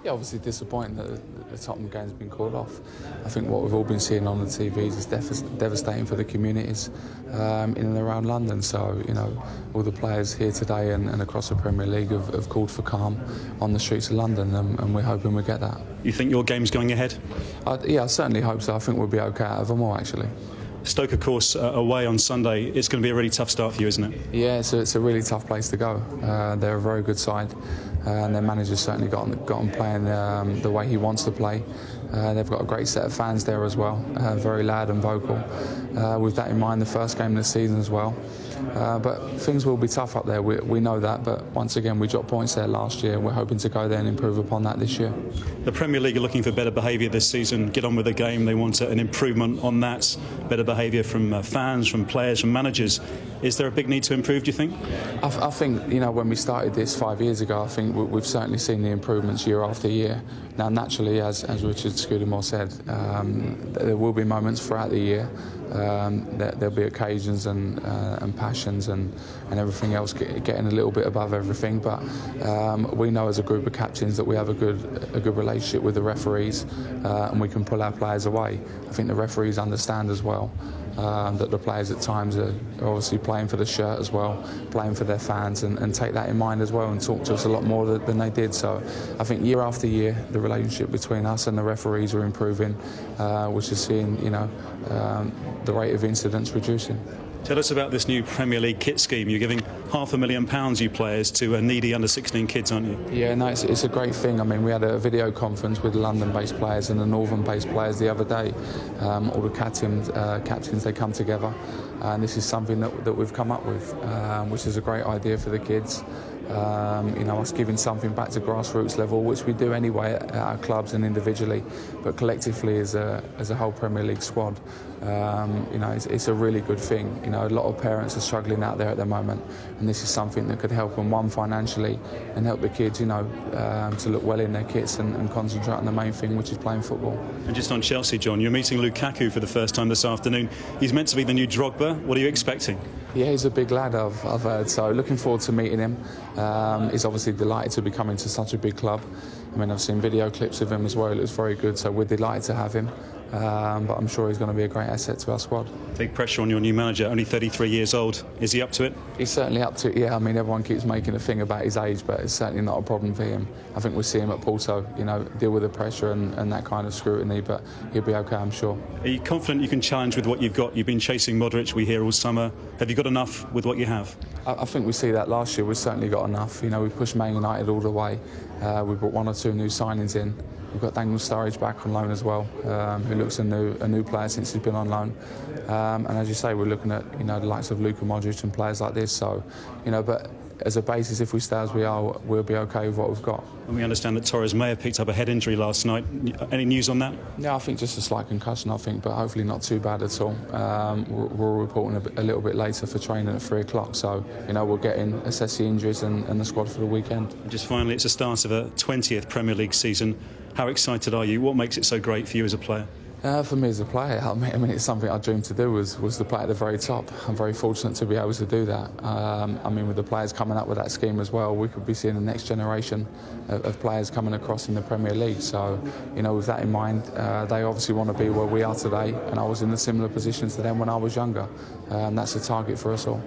Yeah, obviously disappointing that the Tottenham game's been called off. I think what we've all been seeing on the TVs is devastating for the communities in and around London. So, you know, all the players here today and across the Premier League have called for calm on the streets of London, and we're hoping we get that. You think your game's going ahead? Yeah, I certainly hope so. I think we'll be OK out of them all, actually. Stoke, of course, away on Sunday. It's going to be a really tough start for you, isn't it? Yeah, it's a really tough place to go. They're a very good side, and their manager's certainly got them playing the way he wants to play. They've got a great set of fans there as well, very loud and vocal. With that in mind, the first game of the season as well. But things will be tough up there, we know that, but once again we dropped points there last year and we're hoping to go there and improve upon that this year. The Premier League are looking for better behaviour this season, get on with the game, they want an improvement on that, better behaviour from fans, from players, from managers. Is there a big need to improve, do you think? I think, you know, when we started this 5 years ago, I think we've certainly seen the improvements year after year. Now naturally, as Richard Scudamore said, there will be moments throughout the year. There'll be occasions and passions and everything else getting a little bit above everything, but we know as a group of captains that we have a good relationship with the referees, and we can pull our players away. I think the referees understand as well that the players at times are obviously playing for the shirt as well, playing for their fans, and take that in mind as well and talk to us a lot more than they did. So I think year after year the relationship between us and the referees are improving, which is seeing, you know, the rate of incidents reducing. Tell us about this new Premier League kit scheme. You're giving £500,000, you players, to needy under-16 kids, aren't you? Yeah, no, it's a great thing. I mean, we had a video conference with the London-based players and the Northern-based players the other day. All the captains, they come together, and this is something that we've come up with, which is a great idea for the kids. You know, us giving something back to grassroots level, which we do anyway at our clubs and individually, but collectively as a whole Premier League squad. You know, it's a really good thing. You know, a lot of parents are struggling out there at the moment, and this is something that could help them, one, financially, and help the kids, you know, to look well in their kits and concentrate on the main thing, which is playing football. And just on Chelsea, John, you're meeting Lukaku for the first time this afternoon. He's meant to be the new Drogba. What are you expecting? Yeah, he's a big lad, I've heard, so looking forward to meeting him. He's obviously delighted to be coming to such a big club. I mean, I've seen video clips of him as well, it looks very good, so we're delighted to have him. But I'm sure he's going to be a great asset to our squad. Big pressure on your new manager, only 33 years old. Is he up to it? He's certainly up to it, yeah. I mean, everyone keeps making a thing about his age, but it's certainly not a problem for him. I think we'll see him at Porto, you know, deal with the pressure and that kind of scrutiny, but he'll be OK, I'm sure. Are you confident you can challenge with what you've got? You've been chasing Modric, we hear all summer. Have you got enough with what you have? I think we see that last year. We've certainly got enough. You know, we pushed Man United all the way. We brought 1 or 2 new signings in. We've got Daniel Sturridge back on loan as well, who looks a new player since he's been on loan. And as you say, we're looking at, you know, the likes of Luka Modric and players like this. So, you know, but as a basis, if we stay as we are, we'll be OK with what we've got. And we understand that Torres may have picked up a head injury last night. Any news on that? Yeah, I think just a slight concussion, I think, but hopefully not too bad at all. We're reporting a little bit later for training at 3 o'clock, so, you know, we'll get in, assess the injuries and the squad for the weekend. And just finally, it's the start of a 20th Premier League season. How excited are you? What makes it so great for you as a player? For me as a player, I mean, it's something I dreamed to do was to play at the very top. I'm very fortunate to be able to do that. I mean, with the players coming up with that scheme as well, we could be seeing the next generation of players coming across in the Premier League. So, you know, with that in mind, they obviously want to be where we are today, and I was in a similar position to them when I was younger. That's a target for us all.